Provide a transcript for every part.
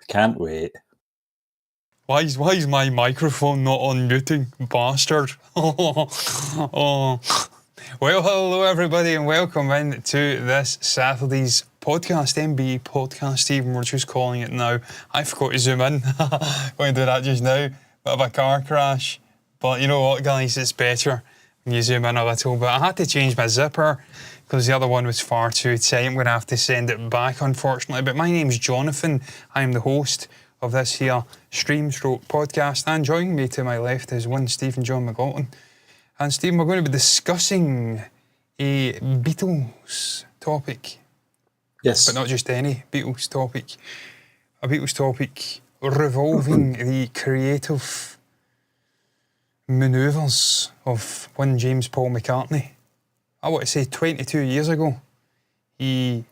Can't wait. Why is my microphone not unmuting, bastard? Oh. Well, hello everybody and welcome in to this Saturday's podcast, MBE podcast, Stephen, we're just calling it now. I forgot to zoom in. Going to do that just now. Bit of a car crash. But you know what, guys, it's better when you zoom in a little bit. I had to change my zipper because the other one was far too tight. I'm going to have to send it back, unfortunately. But my name's Jonathan. I am the host of this here podcast, and joining me to my left is one Stephen John McLaughlin. And Stephen, we're going to be discussing a Beatles topic. Yes. But not just any Beatles topic. A Beatles topic revolving the creative manoeuvres of one James Paul McCartney. I want to say 22 years ago, he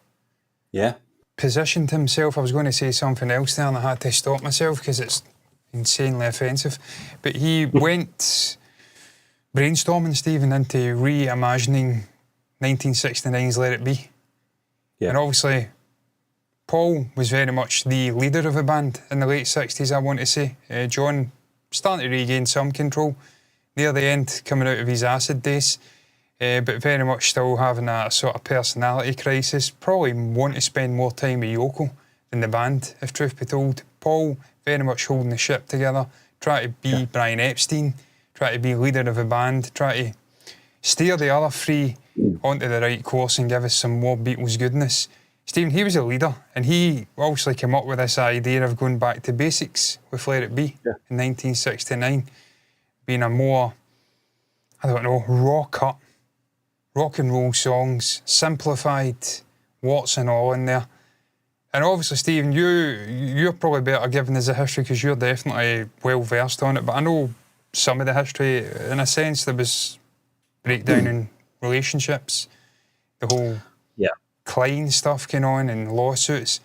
positioned himself. I was going to say something else there and I had to stop myself because it's insanely offensive. But he went brainstorming, Stephen, into reimagining 1969's Let It Be. Yeah. And obviously, Paul was very much the leader of the band in the late 60s, I want to say. John starting to regain some control near the end, coming out of his acid days. But very much still having a sort of personality crisis. Probably want to spend more time with Yoko than the band, if truth be told. Paul very much holding the ship together, trying to be Brian Epstein, trying to be leader of the band, trying to steer the other three onto the right course and give us some more Beatles goodness. Stephen, he was a leader, and he obviously came up with this idea of going back to basics with Let It Be in 1969, being a more, raw-cut, rock and roll songs, simplified, what's and all in there. And obviously, Stephen, you're probably better giving us the history because you're definitely well versed on it. But I know some of the history. In a sense, there was breakdown in relationships, the whole Klein stuff going on and lawsuits.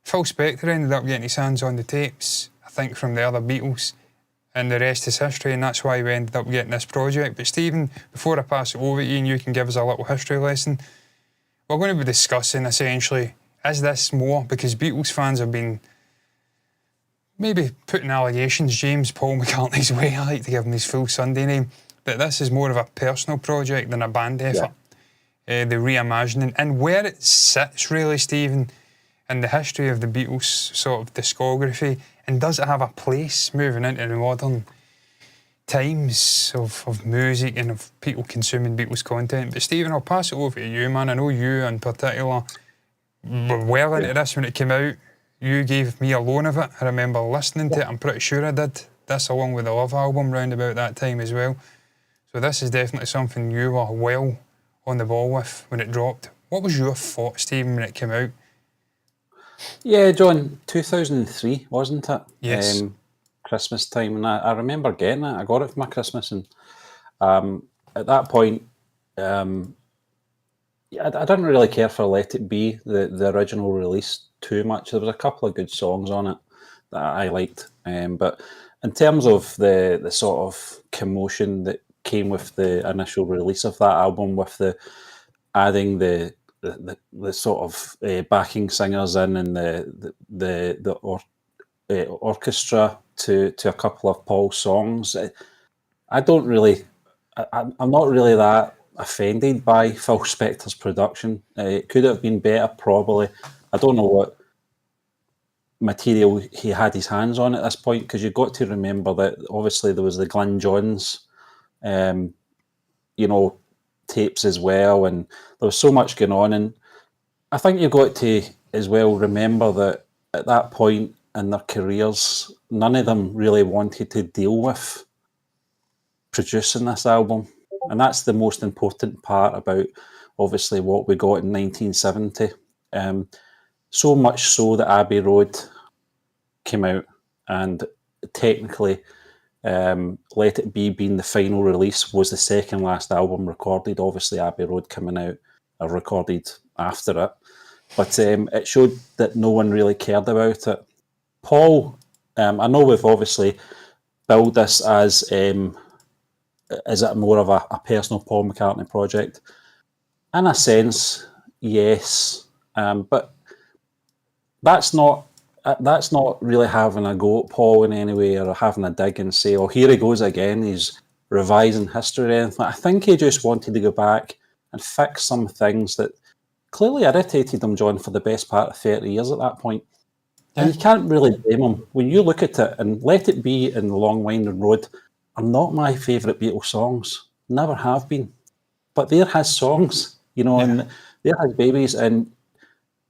Phil Spector ended up getting his hands on the tapes, I think, from the other Beatles. And the rest is history, and that's why we ended up getting this project. But Stephen, before I pass it over to you and you can give us a little history lesson, we're going to be discussing, essentially, is this more, because Beatles fans have been maybe putting allegations James Paul McCartney's way, I like to give him his full Sunday name, but this is more of a personal project than a band effort. The reimagining, and where it sits really, Stephen, in the history of the Beatles sort of discography, and does it have a place moving into the modern times of music and of people consuming Beatles content? But Stephen, I'll pass it over to you, man. I know you in particular were well into this when it came out. You gave me a loan of it. I remember listening to it. I'm pretty sure I did. This along with the Love album round about that time as well. So this is definitely something you were well on the ball with when it dropped. What was your thought, Stephen, when it came out? Yeah, John, 2003, wasn't it? Yes. Christmas time, and I remember getting it. I got it for my Christmas, and at that point, I didn't really care for Let It Be, the original release, too much. There was a couple of good songs on it that I liked, but in terms of the sort of commotion that came with the initial release of that album, with the adding the sort of backing singers in and the orchestra to a couple of Paul's songs, I'm not really that offended by Phil Spector's production. It could have been better, probably. I don't know what material he had his hands on at this point, because you've got to remember that obviously there was the Glenn Johns tapes as well, and there was so much going on. And I think you've got to as well remember that at that point in their careers, none of them really wanted to deal with producing this album. And that's the most important part about obviously what we got in 1970. So much so that Abbey Road came out, and technically Let It Be being the final release was the second last album recorded. Obviously Abbey Road coming out recorded after it, but it showed that no one really cared about it. Paul, I know we've obviously built this as is it more of a personal Paul McCartney project? In a sense, yes, but that's not that's not really having a go at Paul in any way, or having a dig and say, "Oh, here he goes again. He's revising history," or anything. I think he just wanted to go back and fix some things that clearly irritated him, John, for the best part of 30 years at that point. And you can't really blame him. When you look at it, and Let It Be and The Long Winding Road are not my favourite Beatles songs. Never have been. But they're his songs, and they're his babies. And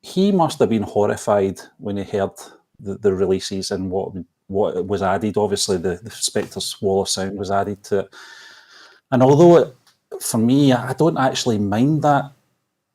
he must have been horrified when he heard the releases and what was added. Obviously, the Spectre Swallow sound was added to it. And although, for me, I don't actually mind that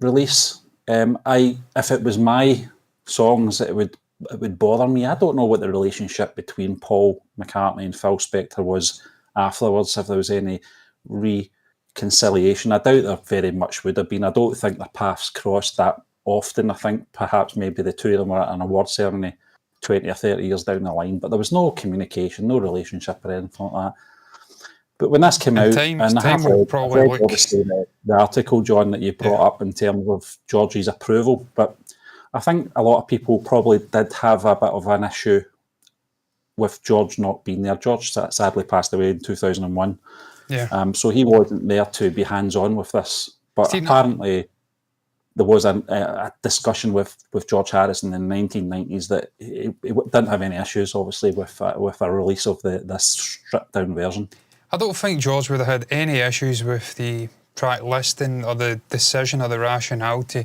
release. If it was my songs, it would bother me. I don't know what the relationship between Paul McCartney and Phil Spector was afterwards, if there was any reconciliation. I doubt there very much would have been. I don't think their paths crossed that often. I think perhaps maybe the two of them were at an award ceremony 20 or 30 years down the line, but there was no communication, no relationship or anything like that. But when this came out, and I have read, obviously the article, John, that you brought up in terms of George's approval, but I think a lot of people probably did have a bit of an issue with George not being there. George sadly passed away in 2001. Yeah. So he wasn't there to be hands-on with this. But apparently there was a discussion with George Harrison in the 1990s that he didn't have any issues, obviously, with a release of this stripped-down version. I don't think George would have had any issues with the track listing or the decision or the rationale to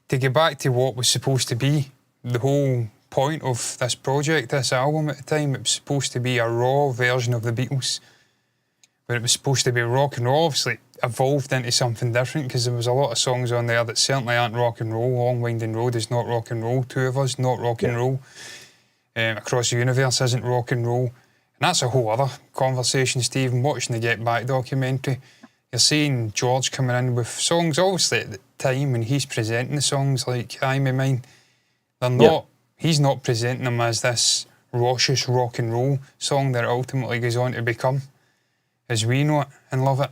get back to what was supposed to be the whole point of this project, this album at the time. It was supposed to be a raw version of the Beatles, but it was supposed to be rock and roll. Obviously, evolved into something different because there was a lot of songs on there that certainly aren't rock and roll. Long Winding Road is not rock and roll. Two of Us, not rock and roll. Across the Universe isn't rock and roll. And that's a whole other conversation, Stephen. Watching the Get Back documentary, you're seeing George coming in with songs, obviously at the time when he's presenting the songs like I'm in Mine, they're not, he's not presenting them as this raucous rock and roll song that it ultimately goes on to become, as we know it and love it.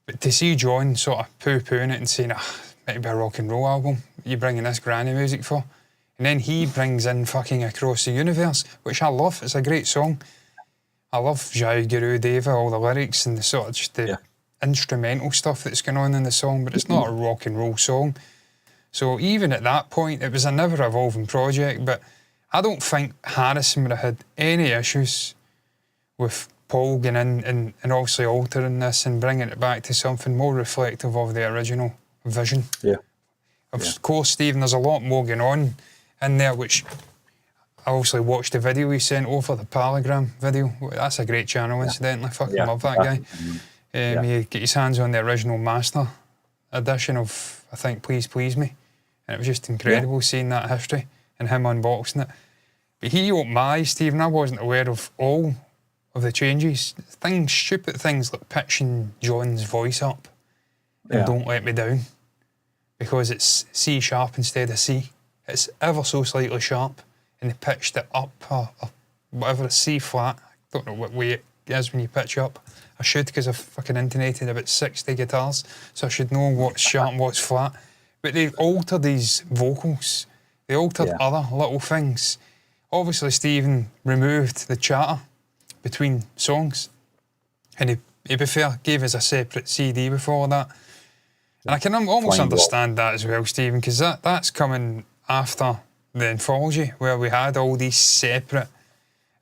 But to see John sort of poo-pooing it and saying, might be a rock and roll album, you bringing this granny music for? And then he brings in fucking Across the Universe, which I love. It's a great song. I love Jai Guru Deva, all the lyrics and the sort of just the instrumental stuff that's going on in the song, but it's not a rock and roll song. So even at that point, it was a never evolving project, but I don't think Harrison would have had any issues with Paul going in and obviously altering this and bringing it back to something more reflective of the original vision. Of course, Stephen, there's a lot more going on in there, which I obviously watched the video he sent over, the Palagram video. That's a great channel, incidentally. Fucking love that guy. He get his hands on the original master edition of, I think, Please Please Me. And it was just incredible seeing that history and him unboxing it. But he opened my eyes, Stephen. I wasn't aware of all of the changes. Stupid things like pitching John's voice up and Don't Let Me Down, because it's C sharp instead of C. It's ever so slightly sharp, and they pitched it up or whatever, it's C flat. I don't know what way it is when you pitch up. I should, because I've fucking intonated about 60 guitars, so I should know what's sharp and what's flat. But they've altered these vocals. They altered other little things. Obviously, Stephen removed the chatter between songs, and he be fair, gave us a separate CD before that. And I can almost understand that as well, Stephen, because that's coming after the anthology, where we had all these separate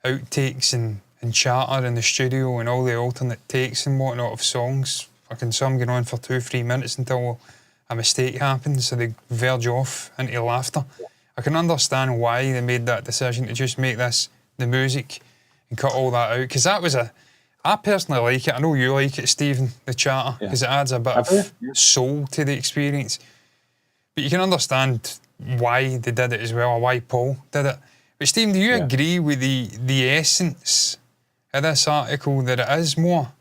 outtakes and chatter in the studio and all the alternate takes and whatnot of songs. Fucking some going on for 2-3 minutes until a mistake happens, so they verge off into laughter. I can understand why they made that decision to just make this the music and cut all that out, because that was I personally like it. I know you like it, Stephen, the chatter, because it adds a bit of soul to the experience. But you can understand why they did it as well, or why Paul did it. But Stephen, do you agree with the essence of this article, that it is more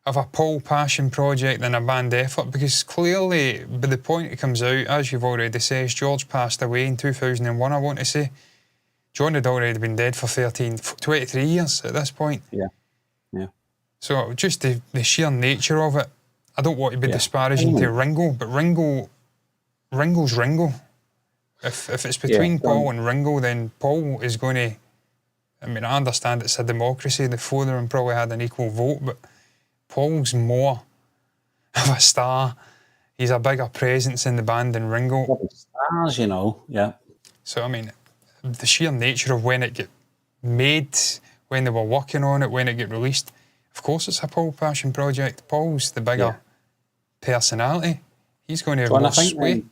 of a Paul passion project than a band effort? Because clearly, by the point it comes out, as you've already said, George passed away in 2001, I want to say. John had already been dead for 23 years at this point. So just the sheer nature of it, I don't want to be disparaging to Ringo, but Ringo's Ringo. If it's between Paul and Ringo, then Paul is going to... I mean, I understand it's a democracy. The four of them probably had an equal vote, but Paul's more of a star. He's a bigger presence in the band than Ringo. Stars, you know, yeah. So, I mean, the sheer nature of when it get made, when they were working on it, when it get released, of course it's a Paul passion project. Paul's the bigger personality. He's going to have more sway.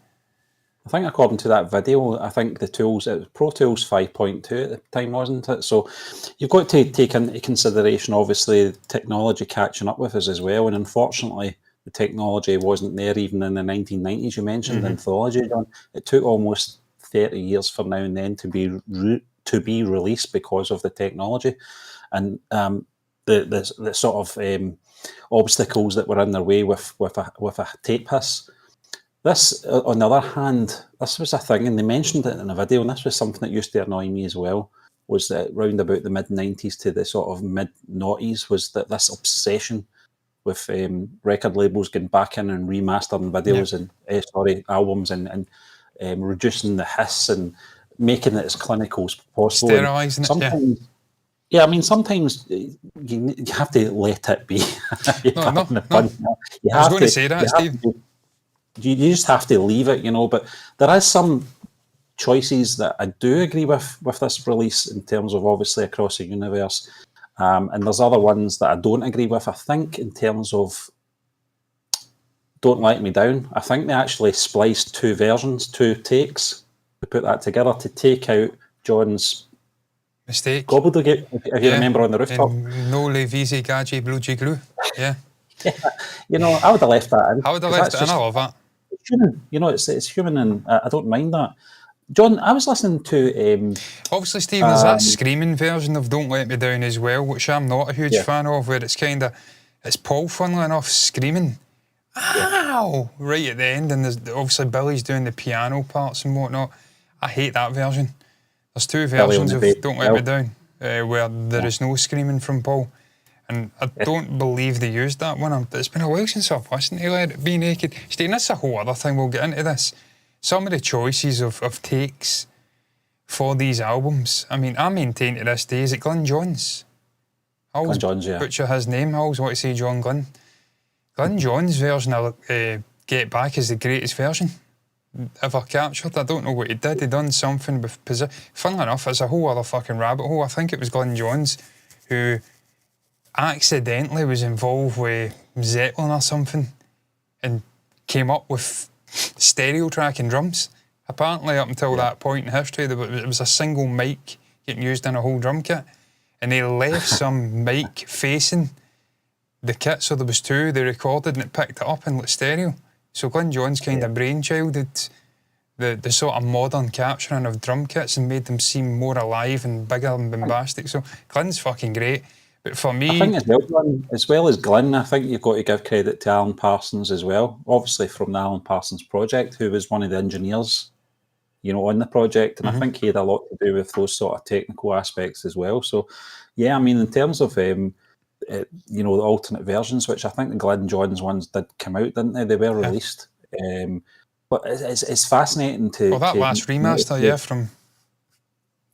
I think according to that video, I think the tools, it was Pro Tools 5.2 at the time, wasn't it? So you've got to take into consideration, obviously, technology catching up with us as well. And unfortunately, the technology wasn't there even in the 1990s. You mentioned Anthology, John. It took almost 30 years from now and then to be released because of the technology. And the sort of obstacles that were in their way with a tape hiss. This, on the other hand, this was a thing, and they mentioned it in a video, and this was something that used to annoy me as well, was that round about the mid-90s to the sort of mid-noughties was that this obsession with record labels getting back in and remastering videos and albums and reducing the hiss and making it as clinical as possible. Sterilising it, yeah, I mean, sometimes you have to let it be. I was going to say that, Steve. You just have to leave it, you know. But there is some choices that I do agree with this release in terms of obviously Across the Universe. And there's other ones that I don't agree with. I think in terms of Don't Let Me Down, I think they actually spliced two versions, two takes, to put that together to take out John's mistake. Gobbledygook, if you remember on the rooftop. No le visi gaji blue glue. Yeah. You know, I would have left that in. I would have left it in. I love that. It's human, you know, it's human, and I don't mind that. John, I was listening to... obviously, Steve, there's that screaming version of Don't Let Me Down as well, which I'm not a huge fan of, where it's kind of... It's Paul, funnily enough, screaming, ow, right at the end, and there's obviously Billy's doing the piano parts and whatnot. I hate that version. There's two versions of Don't Let Me Down, where there is no screaming from Paul. And I don't believe they used that one. It's been a while since I've listened to Let It Be Naked. Steve, that's a whole other thing. We'll get into this. Some of the choices of takes for these albums. I mean, I maintain to this day, is it Glenn Johns? I always butcher his name. I always want to say John Glenn. Glenn Johns' version of Get Back is the greatest version ever captured. I don't know what he did. He done something with position. Funnily enough, it's a whole other fucking rabbit hole. I think it was Glenn Johns who accidentally was involved with Zeppelin or something and came up with stereo track and drums. Apparently up until that point in history it was a single mic getting used in a whole drum kit, and they left some mic facing the kit, so there was two. They recorded and it picked it up in like stereo. So Glenn Johns kind of brainchilded the sort of modern capturing of drum kits and made them seem more alive and bigger and bombastic. So Glenn's fucking great. But for me... I think as well as Glenn, I think you've got to give credit to Alan Parsons as well, obviously from the Alan Parsons project, who was one of the engineers, you know, on the project, and I think he had a lot to do with those sort of technical aspects as well. So, yeah, I mean, in terms of, you know, the alternate versions, which I think the Glenn Johns ones did come out, didn't they? They were released. But it's fascinating to... Well, that last remaster, from...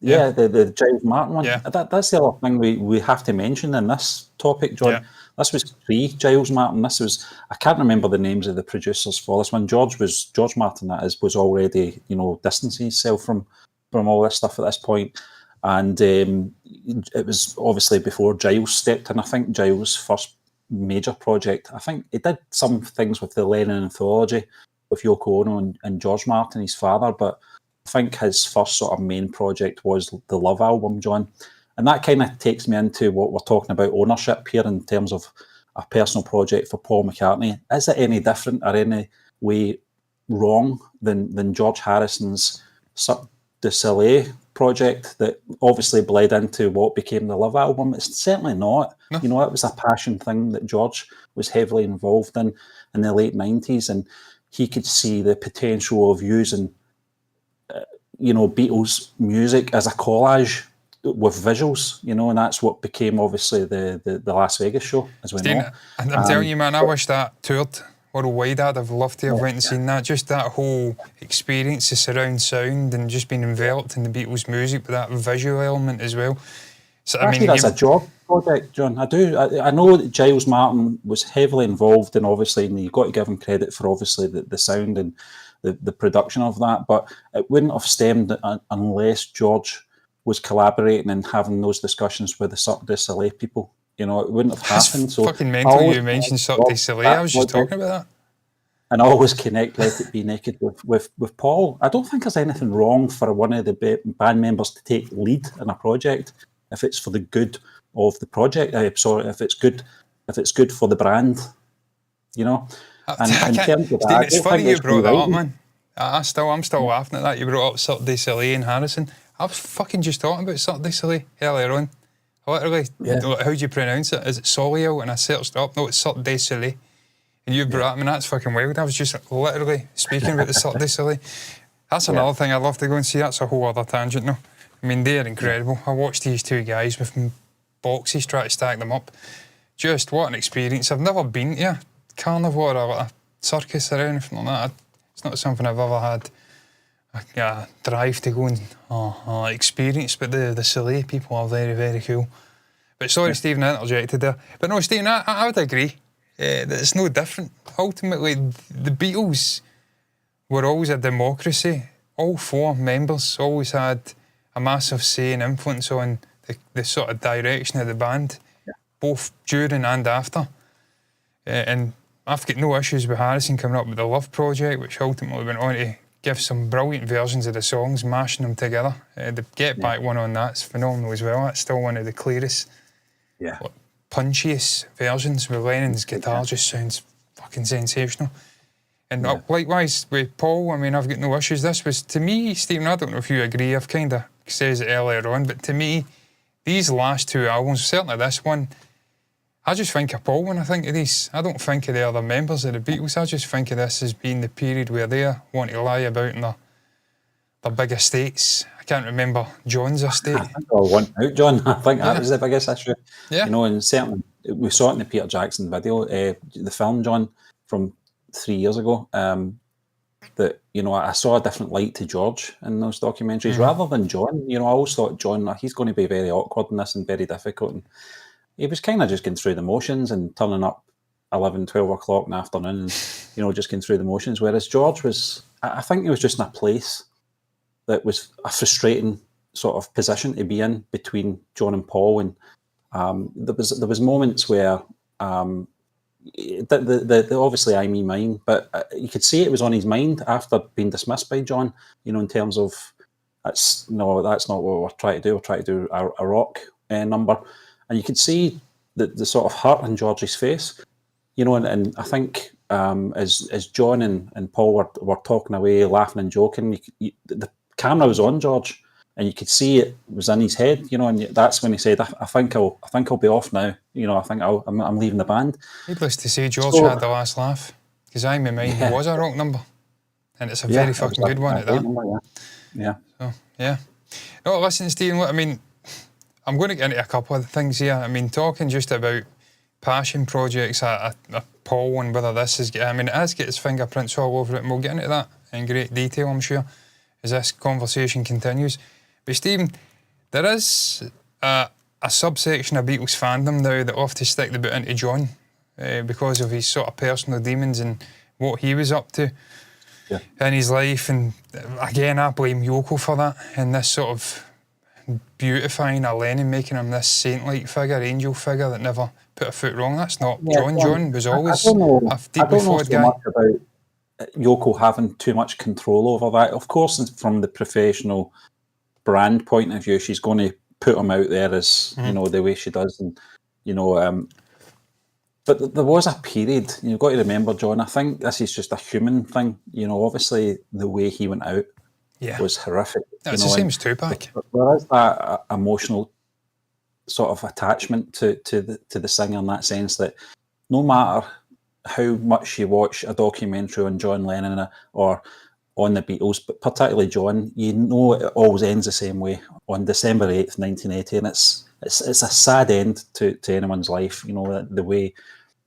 Yeah, the Giles Martin one. Yeah. That's the other thing we have to mention in this topic, John. Yeah. This was pre-Giles Martin. This was, I can't remember the names of the producers for this one. George Martin, that is, was already, you know, distancing himself from all this stuff at this point. And it was obviously before Giles stepped in. I think Giles' first major project, I think he did some things with the Lennon Anthology with Yoko Ono and George Martin, his father, but I think his first sort of main project was the Love album, John. And that kind of takes me into what we're talking about ownership here in terms of a personal project for Paul McCartney. Is it any different or any way wrong than George Harrison's Cirque du Soleil project that obviously bled into what became the Love album? It's certainly not. No. You know, it was a passion thing that George was heavily involved in the late 90s, and he could see the potential of using you know, Beatles music as a collage with visuals, you know, and that's what became obviously the Las Vegas show, as we know. And I'm telling you, man, I wish that toured worldwide. I'd have loved to have went and seen that. Just that whole experience, the surround sound, and just being enveloped in the Beatles' music, but that visual element as well. So, I mean, that's a job project, John. I know that Giles Martin was heavily involved, and obviously, and you've got to give him credit for obviously the sound and the production of that, but it wouldn't have stemmed unless George was collaborating and having those discussions with the Cirque du Soleil people. You know, it wouldn't have happened. So fucking mental you mentioned Cirque du Soleil. I was just talking about that. And I always connect Let It Be Naked with Paul. I don't think there's anything wrong for one of the band members to take lead in a project if it's for the good of the project. If it's good for the brand, you know. And in terms of that, it's funny you brought that up, man. I'm still laughing at that. You brought up Cirque du Soleil and Harrison. I was fucking just talking about Cirque du Soleil earlier on. Literally, how do you pronounce it? Is it Soleil? And I searched up. No, it's Cirque du Soleil. And you brought up, I mean, that's fucking wild. I was just literally speaking about the Cirque du Soleil. That's another thing I'd love to go and see. That's a whole other tangent now. I mean, they're incredible. I watched these two guys with boxes try to stack them up. Just what an experience. I've never been to a carnival or a circus or anything like that. It's not something I've ever had a drive to go and experience, but the Soleil people are very, very cool. But sorry, Stephen, I interjected there. But no, Stephen, I would agree that it's no different. Ultimately, the Beatles were always a democracy. All four members always had a massive say and influence on the sort of direction of the band, both during and after. And I've got no issues with Harrison coming up with the Love Project, which ultimately went on to give some brilliant versions of the songs, mashing them together. The Get Back one on that's phenomenal as well. That's still one of the clearest, punchiest versions with Lennon's guitar. Just sounds fucking sensational. And likewise with Paul, I mean, I've got no issues. This was, to me, Stephen, I don't know if you agree, I've kind of said it earlier on, but to me, these last two albums, certainly this one, I just think of Paul when I think of these. I don't think of the other members of the Beatles. I just think of this as being the period where they want to lie about in their big estates. I can't remember John's estate. I think I'll want out, John. I think that was the biggest issue. Yeah. You know, and certainly we saw it in the Peter Jackson video, the film, John, from 3 years ago. That, you know, I saw a different light to George in those documentaries rather than John. You know, I always thought John, he's going to be very awkward in this and very difficult. And he was kind of just going through the motions and turning up 11, 12 o'clock in the afternoon and, you know, just going through the motions. Whereas George was, I think he was just in a place that was a frustrating sort of position to be in between John and Paul. And there was moments where, the obviously I, me, mine, but you could see it was on his mind after being dismissed by John, you know, in terms of, that's not what we're trying to do. We're trying to do a rock number. And you could see the sort of hurt in George's face, you know, and I think as John and Paul were talking away, laughing and joking, the camera was on George, and you could see it was in his head, you know, and that's when he said, "I think I'll be off now, you know. I think I'm leaving the band." Needless to say, George had the last laugh, because I in my mind it was a rock number, and it's a very fucking good one at that. Number, So no, listen, Stephen. I mean, I'm going to get into a couple of things here. I mean, talking just about passion projects, Paul one, whether this is, I mean, it has got his fingerprints all over it, and we'll get into that in great detail, I'm sure, as this conversation continues. But Stephen, there is a subsection of Beatles fandom now that off to stick the boot into John because of his sort of personal demons and what he was up to in his life. And again, I blame Yoko for that, and this sort of beautifying of Lennon, making him this saint-like figure, angel figure that never put a foot wrong. That's not John. John was always a deeply flawed guy. Much about Yoko having too much control over that. Of course, from the professional brand point of view, she's going to put him out there as you know, the way she does, and you know. But there was a period. You've got to remember, John. I think this is just a human thing. You know, obviously the way he went out was horrific. It's the same as Tupac. There is that emotional sort of attachment to the singer in that sense that no matter how much you watch a documentary on John Lennon or on the Beatles, but particularly John, you know it always ends the same way on December 8th, 1980, and it's a sad end to anyone's life, you know, the way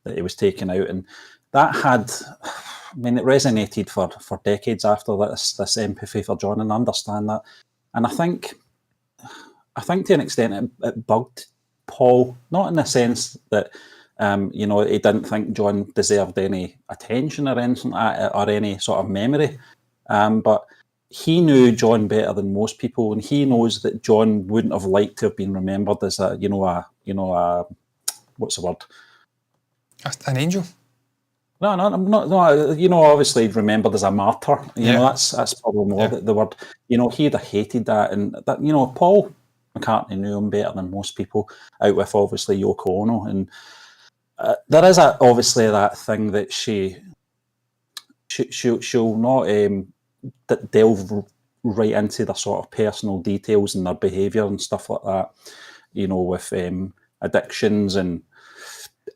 that it was taken out. And that had, I mean, it resonated for decades after this empathy for John, and I understand that. And I think to an extent it bugged Paul, not in the sense that he didn't think John deserved any attention or anything like that, or any sort of memory, but he knew John better than most people, and he knows that John wouldn't have liked to have been remembered as a what's the word? An angel. No, no. Obviously remembered as a martyr. That's probably more the word. He'd have hated that, and that. Paul McCartney knew him better than most people, out with obviously Yoko Ono, and there is obviously that thing that she'll not delve right into the sort of personal details and their behaviour and stuff like that. With addictions and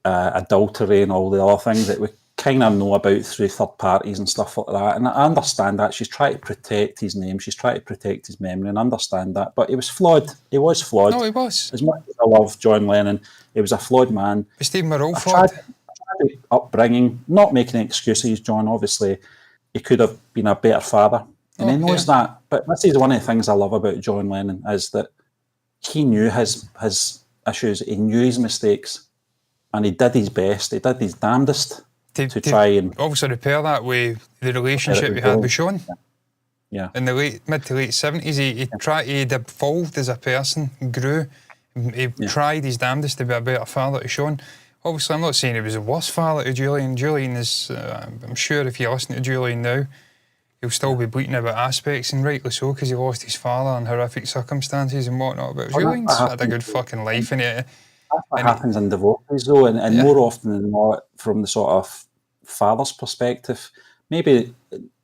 adultery and all the other things that we kind of know about through third parties and stuff like that. And I understand that. She's trying to protect his name. She's trying to protect his memory, and I understand that. But he was flawed. He was flawed. No, he was. As much as I love John Lennon, he was a flawed man. But Stephen, we're all flawed. Tragic upbringing, not making excuses, John. Obviously, he could have been a better father. And he knows that. But this is one of the things I love about John Lennon, is that he knew his issues. He knew his mistakes. And he did his best. He did his damnedest to try and obviously repair that with the relationship he had with Sean. Yeah. In the mid to late 70s, he evolved as a person, grew. He tried his damnedest to be a better father to Sean. Obviously, I'm not saying he was the worst father to Julian. Julian is, I'm sure if you listen to Julian now, he'll still be bleating about aspects, and rightly so, because he lost his father in horrific circumstances and whatnot. But Julian's had a good fucking life, and that's what happens in divorces, though, and more often than not, from the sort of father's perspective, maybe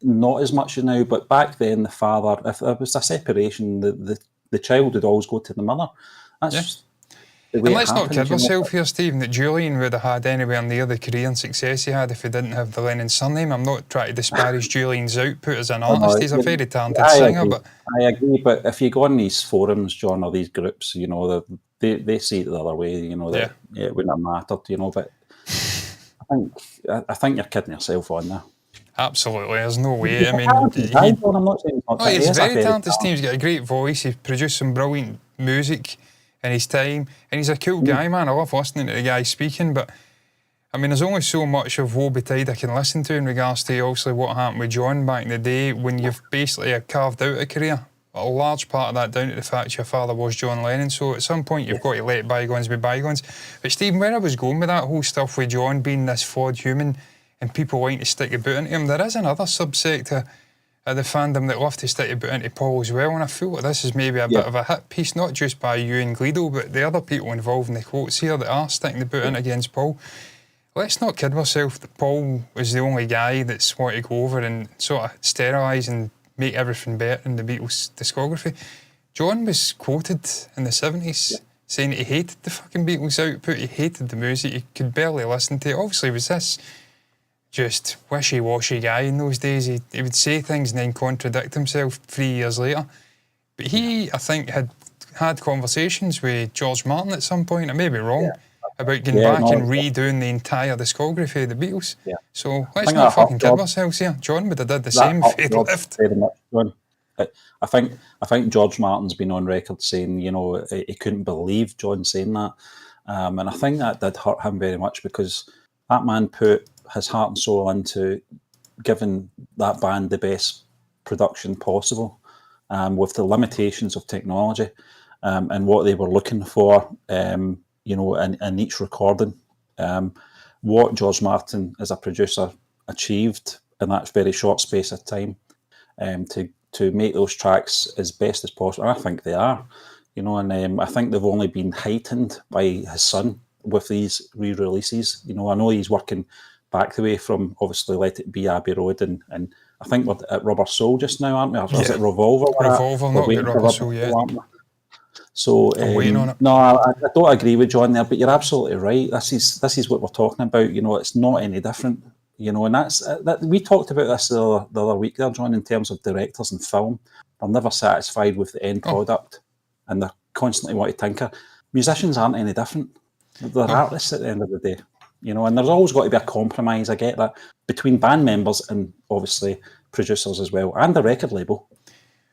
not as much as now, but back then, the father, if there was a separation, the child would always go to the mother. That's just the way and let's it happens, not kid ourselves here, Stephen, that Julian would have had anywhere near the career and success he had if he didn't have the Lennon surname. I'm not trying to disparage Julian's output as an artist. He's a very talented singer. I agree, but if you go on these forums, John, or these groups, they see it the other way, that it wouldn't have mattered, but I think you're kidding yourself on there. Absolutely, there's no way. I mean, I'm not saying he's not he's very talented. He's got a great voice. He's produced some brilliant music in his time, and he's a cool guy, man. I love listening to the guy speaking, but I mean, there's only so much of Woe Betide I can listen to in regards to obviously what happened with John back in the day when you've basically carved out a career. A large part of that down to the fact your father was John Lennon, so at some point you've got to let bygones be bygones. But Stephen, where I was going with that whole stuff with John being this flawed human and people wanting to stick a boot into him, there is another subsector of the fandom that love to stick a boot into Paul as well, and I feel like this is maybe a bit of a hit piece, not just by you and Gleedo, but the other people involved in the quotes here that are sticking the boot in against Paul. Let's not kid ourselves that Paul was the only guy that's wanted to go over and sort of sterilise and make everything better in the Beatles' discography. John was quoted in the 70s saying that he hated the fucking Beatles' output, he hated the music, he could barely listen to it. Obviously, was this just wishy-washy guy in those days? He would say things and then contradict himself 3 years later. But he, I think, had conversations with George Martin at some point, I may be wrong, about going back and redoing the entire discography of the Beatles. Yeah. So let's not fucking kid ourselves here. John would have did the same if he'd lived. Very much, John. I think George Martin's been on record saying, he couldn't believe John saying that. And I think that did hurt him very much, because that man put his heart and soul into giving that band the best production possible, with the limitations of technology and what they were looking for, in each recording. What George Martin as a producer achieved in that very short space of time, to make those tracks as best as possible. And I think they are, and I think they've only been heightened by his son with these re-releases. I know he's working back the way from obviously Let It Be, Abbey Road, and I think we're at Rubber Soul just now, aren't we? Or is it Revolver? Revolver, not at Rubber Soul yet. So I'm waiting on it. No, I don't agree with John there, but you're absolutely right. This is what we're talking about. It's not any different. And that's that. We talked about this the other week there, John, in terms of directors and film. They're never satisfied with the end product, and they constantly want to tinker. Musicians aren't any different. They're artists at the end of the day. you know, and there's always got to be a compromise, I get that, between band members and obviously producers as well, and the record label.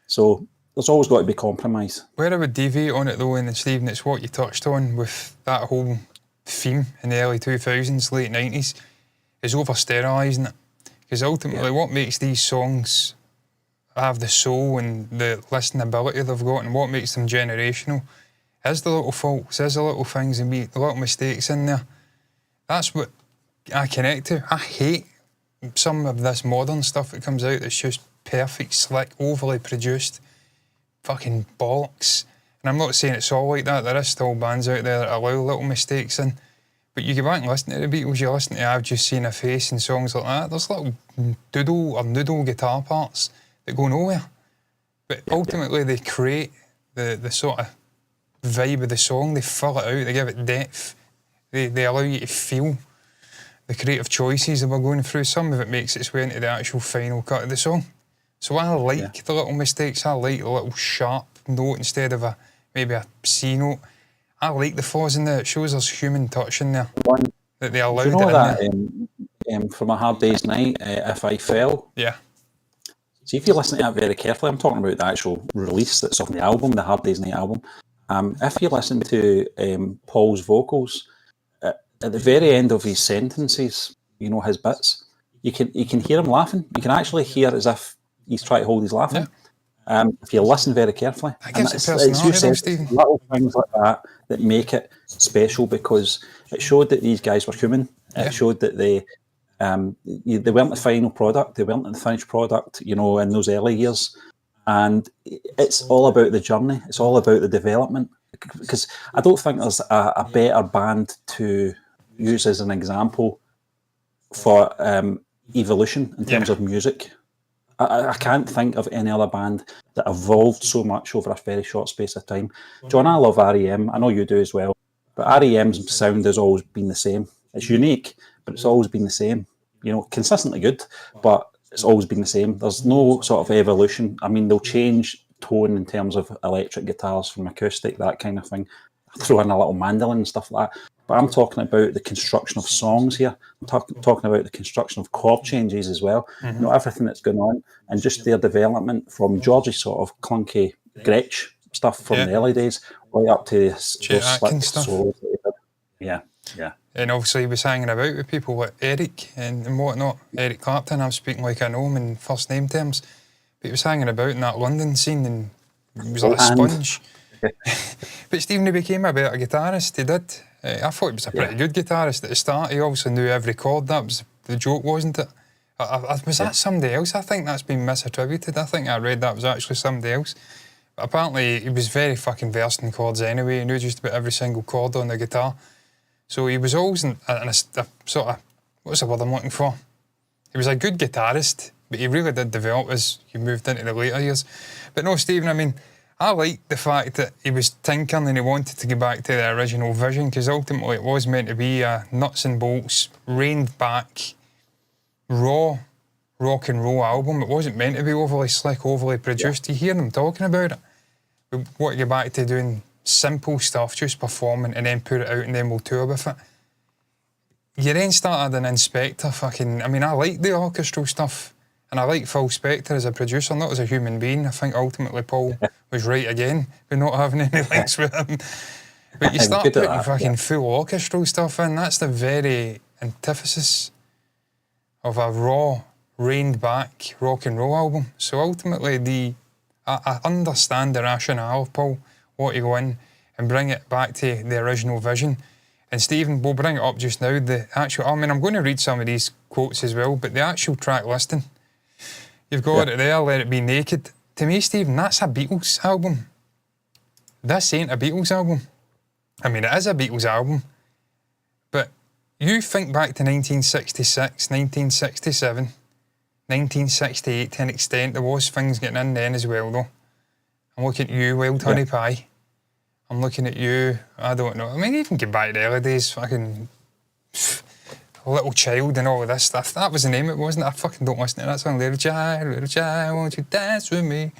So there's always got to be compromise. Where I would deviate on it though, and Stephen, it's what you touched on with that whole theme in the early 2000s, late 90s, is over-sterilising it. Because ultimately what makes these songs have the soul and the listenability they've got, and what makes them generational is the little faults, is the little things and the little mistakes in there. That's what I connect to. I hate some of this modern stuff that comes out that's just perfect, slick, overly produced, fucking bollocks. And I'm not saying it's all like that. There is still bands out there that allow little mistakes in. But you go back and listen to the Beatles, you listen to I've Just Seen a Face and songs like that, there's little doodle or noodle guitar parts that go nowhere. But ultimately they create the sort of vibe of the song, they fill it out, they give it depth, they allow you to feel the creative choices that we're going through. Some of it makes its way into the actual final cut of the song. So I like the little mistakes, I like the little sharp note instead of maybe a C note. I like the flaws in there. It shows there's human touch in there. That they allowed it in there. From A Hard Day's Night, If I Fell. Yeah. See, if you listen to that very carefully, I'm talking about the actual release that's on the album, the Hard Day's Night album. If you listen to Paul's vocals, at the very end of his sentences, you know, his bits, you can hear him laughing. You can actually hear as if he's trying to hold his laughing. Yeah. If you listen very carefully, I guess it's personality, Stephen. Little things like that make it special, because it showed that these guys were human. It showed that they weren't the final product, they weren't the finished product, you know, in those early years. And it's all about the journey. It's all about the development. Because I don't think there's a better band to use as an example for evolution in terms of music. I can't think of any other band that evolved so much over a very short space of time. John, I love R.E.M. I know you do as well. But R.E.M.'s sound has always been the same. It's unique, but it's always been the same. You know, consistently good, but it's always been the same. There's no sort of evolution. I mean, they'll change tone in terms of electric guitars from acoustic, that kind of thing. Throw in a little mandolin and stuff like that. But I'm talking about the construction of songs here. I'm talking about the construction of chord changes as well. You know, everything that's going on, and just their development from George's sort of clunky Gretsch stuff from the early days, right up to those slick solos. Yeah. And obviously he was hanging about with people like Eric and whatnot. Eric Clapton, I'm speaking like I know him in first name terms. But he was hanging about in that London scene and he was like a sponge. But Stephen, he became a better guitarist, he did. I thought he was a pretty good guitarist at the start. He obviously knew every chord. That was the joke, wasn't it? Was that somebody else? I think that's been misattributed. I think I read that was actually somebody else. But apparently he was very fucking versed in chords anyway. He knew just about every single chord on the guitar. So he was always in a sort of, what's the word I'm looking for? He was a good guitarist, but he really did develop as he moved into the later years. But no, Stephen, I mean, I like the fact that he was tinkering and he wanted to get back to the original vision, because ultimately it was meant to be a nuts and bolts, reined back, raw rock and roll album. It wasn't meant to be overly slick, overly produced. You hear them talking about it. We want to get back to doing simple stuff, just performing and then put it out and then we'll tour with it. You then started an Inspector I mean, I like the orchestral stuff and I like Phil Spector as a producer, not as a human being. I think ultimately Paul was right again with not having any links with him. But you start putting fucking full orchestral stuff in, that's the very antithesis of a raw, reined back rock and roll album. So ultimately I understand the rationale of Paul, what to go in and bring it back to the original vision. And Stephen, we'll bring it up just now. I'm going to read some of these quotes as well, but the actual track listing, you've got it there, Let It Be Naked. To me, Stephen, that's a Beatles album. This ain't a Beatles album. I mean, it is a Beatles album, but you think back to 1966, 1967, 1968 to an extent. There was things getting in then as well, though. I'm looking at you, Wild Honey Pie. I'm looking at you, I don't know. I mean, even get back to the early days, fucking Little Child and all of this stuff. That was the name, it wasn't. I fucking don't listen to that song. Little child, won't you dance with me?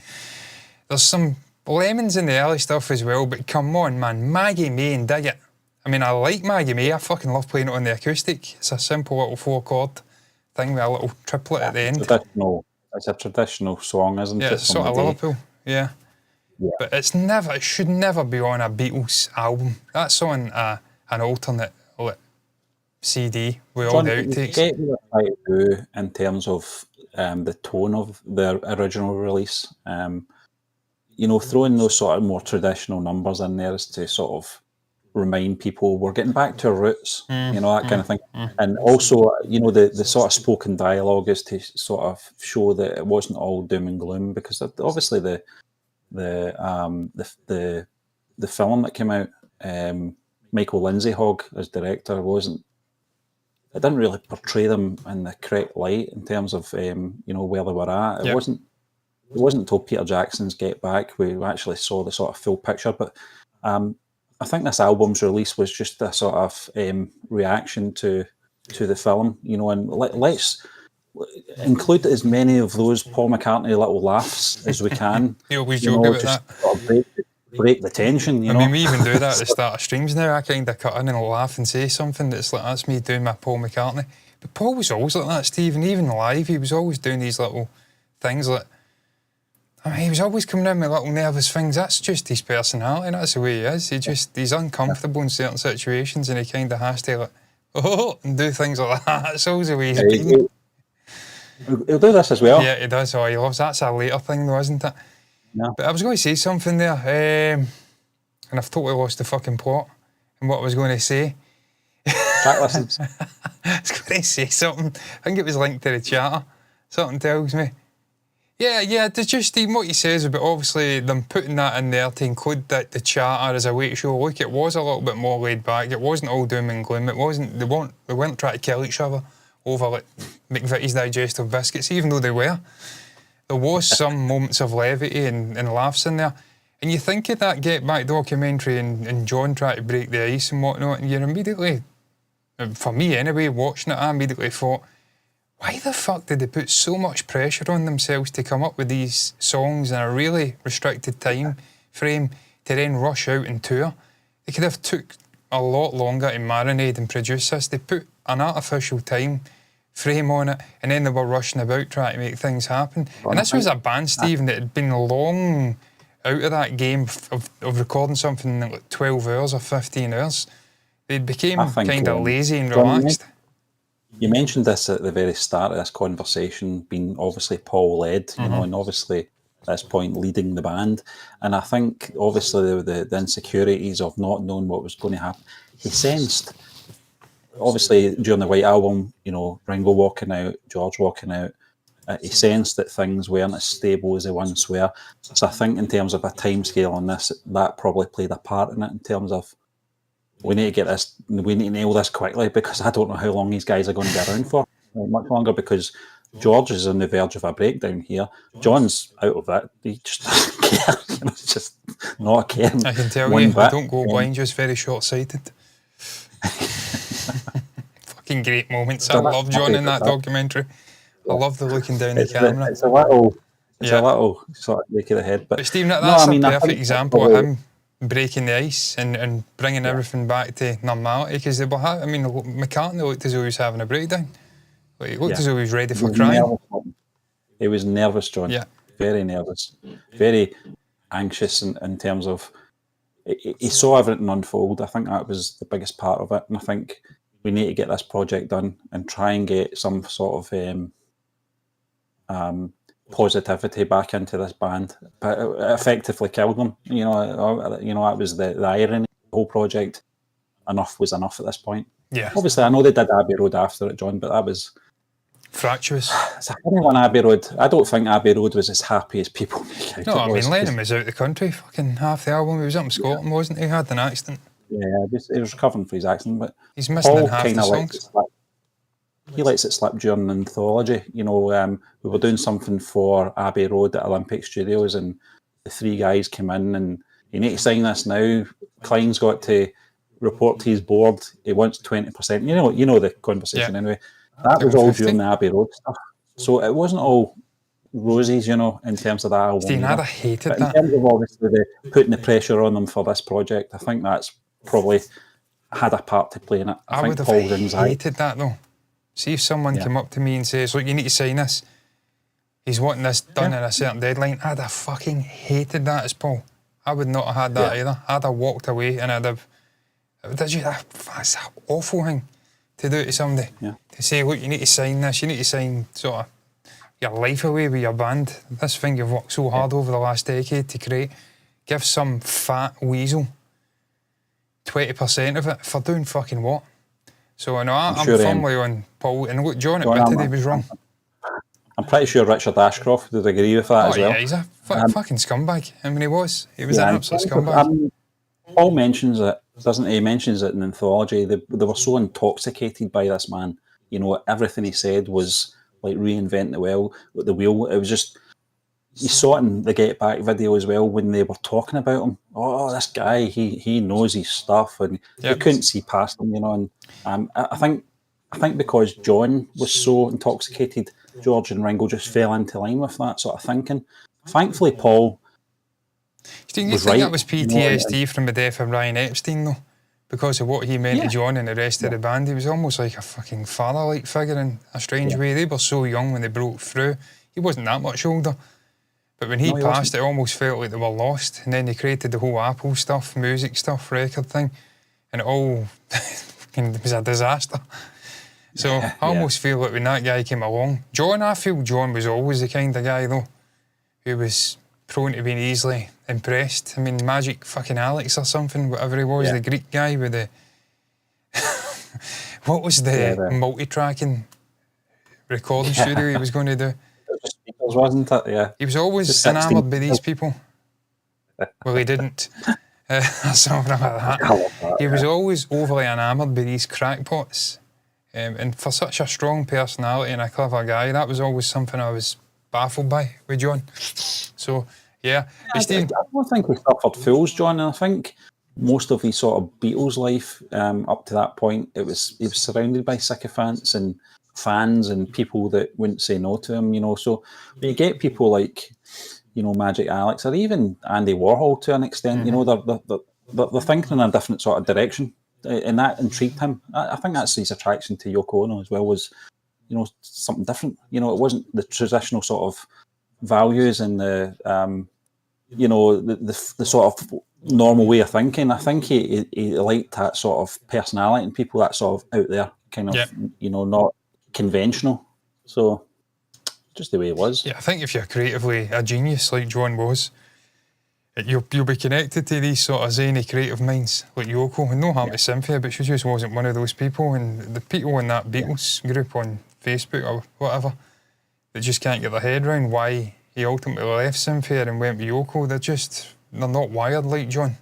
There's some lemons in the early stuff as well, but come on, man. Maggie May and Dig It I mean, I like Maggie May. I fucking love playing it on the acoustic. It's a simple little 4-chord thing with a little triplet at the end. It's a traditional song, isn't it? Yeah, it's sort of Liverpool. Yeah. Yeah. But it should never be on a Beatles album. That's on an alternate CD with all the outtakes. I get what they're trying to do in terms of the tone of the original release. Throwing those sort of more traditional numbers in there is to sort of remind people we're getting back to our roots, that kind of thing. And also, the sort of spoken dialogue is to sort of show that it wasn't all doom and gloom, because obviously the film that came out, Michael Lindsay-Hogg as director, it didn't really portray them in the correct light in terms of where they were at. It wasn't until Peter Jackson's Get Back we actually saw the sort of full picture. But I think this album's release was just a sort of reaction to the film, and let's include as many of those Paul McCartney little laughs as we can. You always joke about that. Sort of break the tension, I mean, we even do that at the start of streams now. I kind of cut in and laugh and say something that's like, that's me doing my Paul McCartney. But Paul was always like that, Steve, and even live, he was always doing these little things like, I mean, he was always coming in with little nervous things. That's just his personality, that's the way he is. He's uncomfortable in certain situations, and he kind of has to and do things like that. That's always the way he's been. He'll do this as well. Yeah, he does. Oh, he loves. That's a later thing though, isn't it? No. But I was going to say something there, and I've totally lost the fucking plot and what I was going to say. Track listens. I was going to say something. I think it was linked to the chatter. Something tells me. Yeah, there's just what he says about obviously them putting that in there to include the chatter as a way to show, look, it was a little bit more laid back. It wasn't all doom and gloom. It wasn't. They weren't trying to kill each other over like McVitie's digestive biscuits, even though they were. There was some moments of levity and laughs in there. And you think of that Get Back documentary and John trying to break the ice and whatnot, and you're immediately, for me anyway, watching it, I immediately thought, why the fuck did they put so much pressure on themselves to come up with these songs in a really restricted time frame to then rush out and tour? They could have took a lot longer to marinate and produce this. They put an artificial time frame on it, and then they were rushing about trying to make things happen. And this was a band, Stephen, that had been long out of that game of recording something in like 12 hours or 15 hours. They became kind of lazy and relaxed. You mentioned this at the very start of this conversation, being obviously Paul-led, and obviously at this point leading the band. And I think obviously the insecurities of not knowing what was going to happen. He sensed, obviously during the White Album, Ringo walking out, George walking out, he sensed that things weren't as stable as they once were. So I think in terms of a timescale on this, that probably played a part in it, in terms of we need to nail this quickly, because I don't know how long these guys are going to be around for. Much longer, because George is on the verge of a breakdown here. John's out of it. He just doesn't care. It's just not a care. I can tell you, I don't go blind, just very short-sighted. Fucking great moments. I love John in that documentary. I love the looking down the camera. It's a little sort of make of the head. But Stephen, that's a perfect example of him breaking the ice and bringing everything back to normality, because they were McCartney looked as though he was having a breakdown. He looked as though he was ready for crying. He was nervous, John. Yeah. Very nervous. Very anxious in terms of... He saw everything unfold. I think that was the biggest part of it. And I think we need to get this project done and try and get some sort of positivity back into this band. But it effectively killed them. That was the irony. The whole project, enough was enough at this point. Yeah. Obviously, I know they did Abbey Road after it, John, but that was... fractious. It's a funny one, Abbey Road. I don't think Abbey Road was as happy as people make out. No, I mean, Lennon was out of the country fucking half the album. He was up in Scotland, wasn't he? He had an accident. Yeah, he was recovering from his accident, but he's missing in half the songs. He lets it slip during the anthology. We were doing something for Abbey Road at Olympic Studios, and the three guys came in and, you need to sign this now. Klein's got to report to his board. He wants 20%. You know the conversation anyway. That was all during the Abbey Road stuff. So it wasn't all roses, in terms of that album. Steve, I'd have hated that. In terms of obviously putting the pressure on them for this project, I think that's probably had a part to play in it. I think would have Paul's anxiety. hated that though. See if someone Yeah. came up to me and says, look, you need to sign this. He's wanting this done in a certain deadline. I'd have fucking hated that as Paul. I would not have had that either. I'd have walked away and I'd have... That's an awful thing to do to somebody. Yeah. To say, look, you need to sign this. You need to sign sort of your life away with your band. This thing you've worked so hard over the last decade to create. Give some fat weasel 20% of it for doing fucking what? So I know I'm sure, firmly on Paul. And look, John admitted he was wrong. I'm pretty sure Richard Ashcroft would agree with that as well. Yeah, he's a fucking scumbag. I mean, he was an absolute scumbag. Paul mentions it, doesn't he? He mentions it in Anthology. They were so intoxicated by this man. You know, everything he said was like reinvent the wheel. It was just, you saw it in the Get Back video as well when they were talking about him. Oh, this guy, he knows his stuff, and they couldn't see past him, you know. And I think because John was so intoxicated, George and Ringo just fell into line with that sort of thinking. Thankfully, Paul. Do you think that was PTSD from the death of Ryan Epstein, though? Because of what he meant to John and the rest of the band? He was almost like a fucking father-like figure in a strange way. They were so young when they broke through. He wasn't that much older. But when he passed, it almost felt like they were lost. And then they created the whole Apple stuff, music stuff, record thing. And it all was a disaster. So I almost feel like when that guy came along, I feel John was always the kind of guy, though, who was prone to being easily impressed. I mean, Magic fucking Alex or something, whatever he was, the Greek guy with the... what was the multi-tracking recording studio he was going to do? It was Beatles, wasn't it? Yeah. He was always enamoured by these people. Well, he didn't. Something like that. He was always overly enamoured by these crackpots. And for such a strong personality and a clever guy, that was always something I was baffled by with John. So, yeah. I don't think he suffered fools, John. And I think most of his sort of Beatles life up to that point, he was surrounded by sycophants and fans and people that wouldn't say no to him, you know. So when you get people like, you know, Magic Alex or even Andy Warhol to an extent, you know, they're thinking in a different sort of direction. And that intrigued him. I think that's his attraction to Yoko Ono as well, was, you know, something different. You know, it wasn't the traditional sort of values and the, you know, the sort of normal way of thinking. I think he liked that sort of personality and people that sort of out there, kind of, you know, not conventional. So just the way it was. Yeah, I think if you're creatively a genius like John was, you'll be connected to these sort of zany creative minds like Yoko, and no harm to Cynthia, but she just wasn't one of those people. And the people in that Beatles group on Facebook or whatever that just can't get their head around why he ultimately left Cynthia and went with Yoko, they're not wired like John.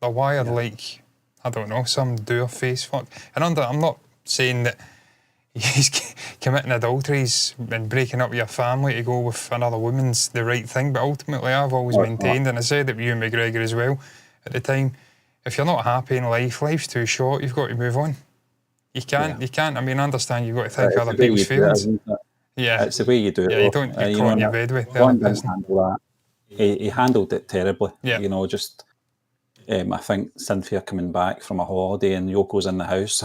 They're wired like, I don't know, some doer-face fuck. And I'm not saying that he's committing adulteries and breaking up with your family to go with another woman's the right thing, but ultimately I've always maintained, and I said it with you and McGregor as well at the time, if you're not happy in life, life's too short, you've got to move on. You can't, I mean, I understand you've got to think other people's feelings. It's the way you do it. Yeah, you don't get caught in your bed with the other person. Handle that. He handled it terribly. Yeah. You know, just, I think Cynthia coming back from a holiday and Yoko's in the house,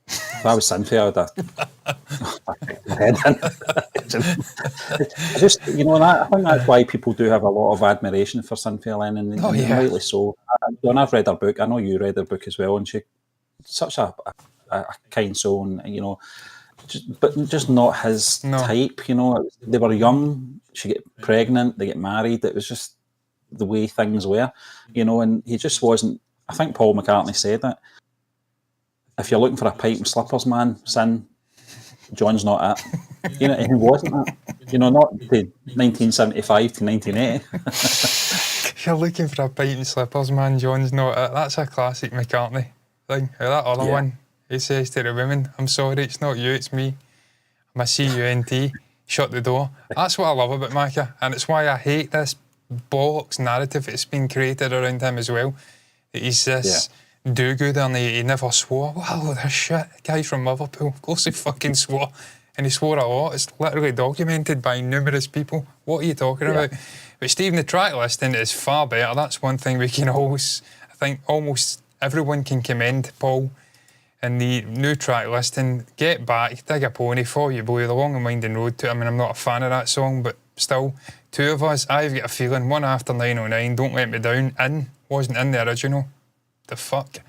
if I was Cynthia, I'd have my head in. Just, you know, I think that's why people do have a lot of admiration for Cynthia Lennon, and rightly so. When I've read her book, I know you read her book as well, and she's such a kind soul, and, you know, but just not his type, you know. They were young, she get pregnant, they get married, it was just the way things were, you know, and he just wasn't. I think Paul McCartney said that. If you're looking for a pipe and slippers man, Sin, John's not it. You know, he wasn't it. You know, not to 1975 to 1980. If you're looking for a pipe and slippers man, John's not it. That's a classic McCartney thing. That other one, he says to the women, I'm sorry, it's not you, it's me. I'm a CUNT, shut the door. That's what I love about Macca, and it's why I hate this bollocks narrative that's been created around him as well. That he's this... do-gooder and he never swore. Wow, this shit. Guy from Liverpool. Of course he fucking swore. And he swore a lot. It's literally documented by numerous people. What are you talking about? But Stephen, the track listing is far better. That's one thing we can always, I think, almost everyone can commend Paul and the new track listing. Get Back, Dig a Pony, For You Blue, The Long and Winding Road to. I mean, I'm not a fan of that song, but still, two of us, I've got a feeling, one after 909, Don't Let Me Down, wasn't in the original. The fuck?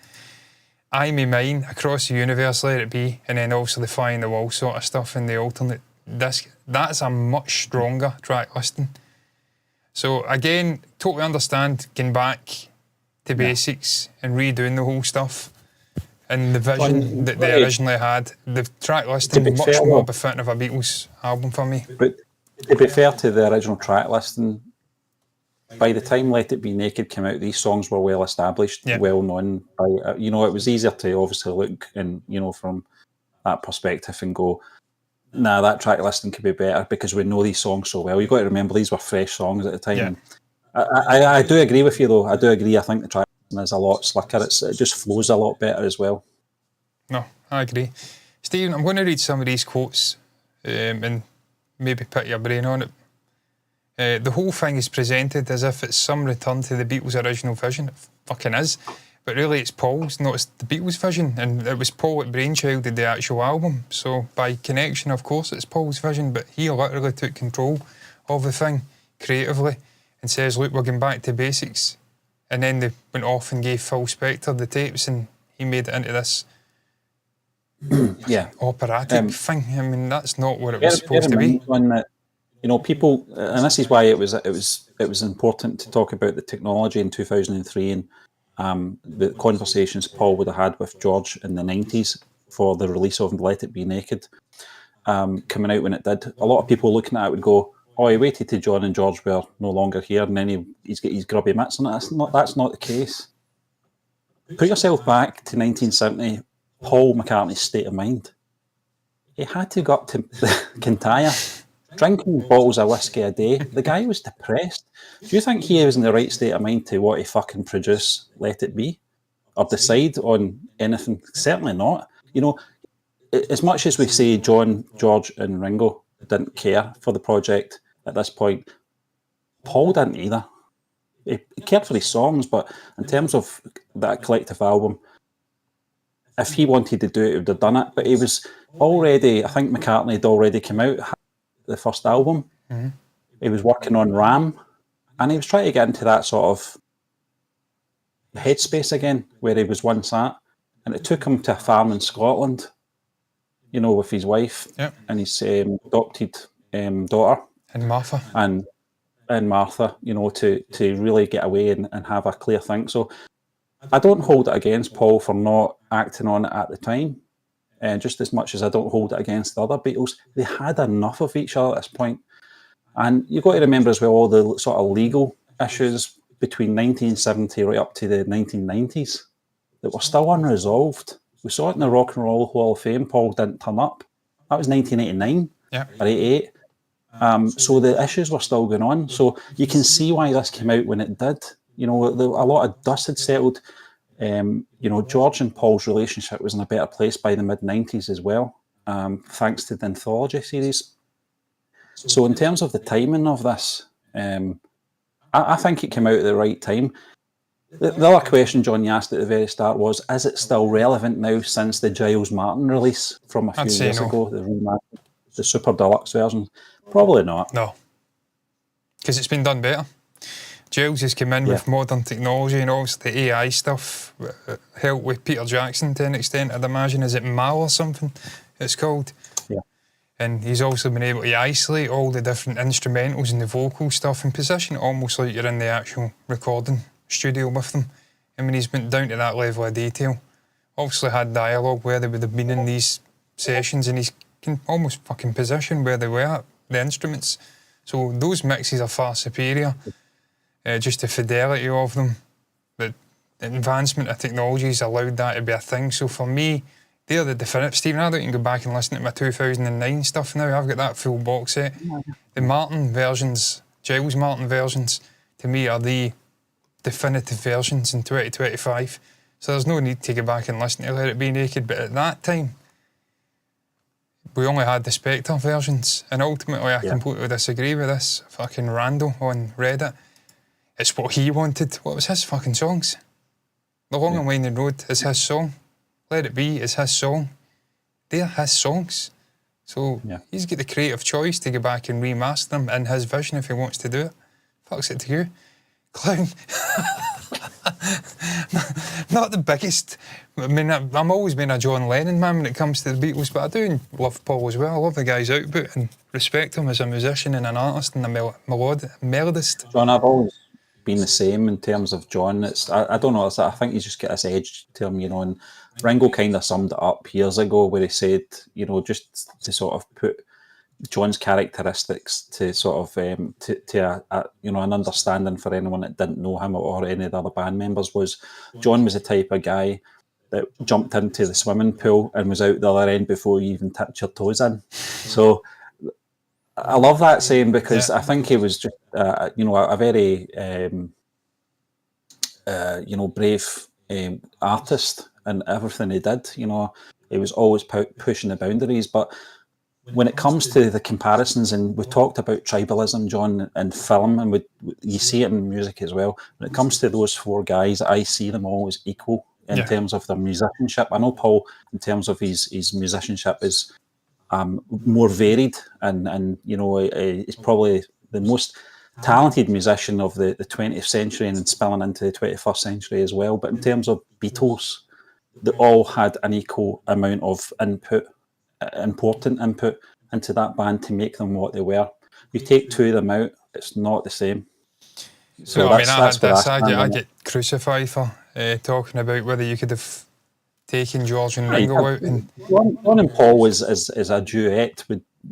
I Me Mine, Across the Universe, Let It Be, and then also the Fly in the Wall sort of stuff in the alternate disc. That's a much stronger track listing. So again, totally understand going back to basics and redoing the whole stuff and the vision that they originally had. The track listing is much more befitting of a Beatles album for me. But to be fair to the original track listing, by the time Let It Be Naked came out, these songs were well established, well known. It was easier to obviously look and, from that perspective and go, nah, that track listing could be better because we know these songs so well. You've got to remember these were fresh songs at the time. Yeah. I do agree with you, though. I do agree. I think the track listing is a lot slicker. It just flows a lot better as well. No, I agree. Stephen, I'm going to read some of these quotes and maybe pick your brain on it. The whole thing is presented as if it's some return to the Beatles' original vision. It fucking is. But really it's Paul's, not it's the Beatles' vision. And it was Paul at Brainchild did the actual album. So by connection, of course, it's Paul's vision. But he literally took control of the thing creatively and says, look, we're going back to basics. And then they went off and gave Phil Spector the tapes and he made it into this operatic thing. I mean, that's not what it was supposed to be. People, and this is why it was important to talk about the technology in 2003 and the conversations Paul would have had with George in the 90s for the release of Let It Be Naked coming out when it did. A lot of people looking at it would go, oh, he waited till John and George were no longer here and then he's got his grubby mitts on it. That's not the case. Put yourself back to 1970, Paul McCartney's state of mind. He had to go up to Kintyre, drinking bottles of whiskey a day. The guy was depressed. Do you think he was in the right state of mind to want to fucking produce Let It Be? Or decide on anything? Certainly not. As much as we say John, George and Ringo didn't care for the project at this point, Paul didn't either. He cared for his songs, but in terms of that collective album, if he wanted to do it, he would have done it. But he was already, I think McCartney had already come out, the first album. Mm-hmm. He was working on Ram, and he was trying to get into that sort of headspace again, where he was once at. And it took him to a farm in Scotland, with his wife and his adopted daughter. And Martha. And Martha, to really get away and have a clear think. So I don't hold it against Paul for not acting on it at the time. Just as much as I don't hold it against the other Beatles. They had enough of each other at this point. And you've got to remember as well all the sort of legal issues between 1970 right up to the 1990s that were still unresolved. We saw it in the Rock and Roll Hall of Fame. Paul didn't turn up. That was 1989 or 88. So the issues were still going on. So you can see why this came out when it did. A lot of dust had settled. George and Paul's relationship was in a better place by the mid-90s as well, thanks to the Anthology series. So in terms of the timing of this, I think it came out at the right time. The other question, John, you asked at the very start was, is it still relevant now since the Giles Martin release from a few years ago, the Super Deluxe version? Probably not. No, because it's been done better. Giles has come in with modern technology and obviously the AI stuff, helped with Peter Jackson to an extent, I'd imagine. Is it Mal or something it's called? Yeah. And he's also been able to isolate all the different instrumentals and the vocal stuff and position it almost like you're in the actual recording studio with them. I mean, he's been down to that level of detail. Obviously had dialogue where they would have been in these sessions and he can almost fucking position where they were, the instruments. So those mixes are far superior. Just the fidelity of them. But the advancement of technology has allowed that to be a thing. So for me, they're the definitive. Stephen, I don't even go back and listen to my 2009 stuff now. I've got that full box set. The Martin versions, Giles Martin versions, to me are the definitive versions in 2025. So there's no need to go back and listen to Let It Be Naked. But at that time, we only had the Spector versions. And ultimately, I completely disagree with this fucking rando on Reddit. It's what he wanted. What was his fucking songs? The Long and Winding Road is his song. Let It Be is his song. They're his songs. So he's got the creative choice to go back and remaster them in his vision if he wants to do it. Fuck's it to you. Clown. Not the biggest. I mean, I'm always been a John Lennon man when it comes to the Beatles, but I do love Paul as well. I love the guy's output and respect him as a musician and an artist and a melodist. John, I've always been the same in terms of John. I don't know. I think he's just got this edge to him, and Ringo kind of summed it up years ago where he said, just to sort of put John's characteristics to sort of an understanding for anyone that didn't know him or any of the other band members was John was the type of guy that jumped into the swimming pool and was out the other end before you even tipped your toes in. So I love that saying because I think he was just a very brave artist in everything he did. He was always pushing the boundaries, but when it comes to the comparisons, and we talked about tribalism, John, in film, and you see it in music as well. When it comes to those four guys, I see them all as equal in terms of their musicianship. I know Paul, in terms of his musicianship, is more varied, and he's probably the most talented musician of the 20th century and spilling into the 21st century as well. But in terms of Beatles, they all had an equal amount of important input into that band to make them what they were. You take two of them out, it's not the same. So I get crucified for talking about whether you could have taken George and Ringo out. And John and Paul as a duet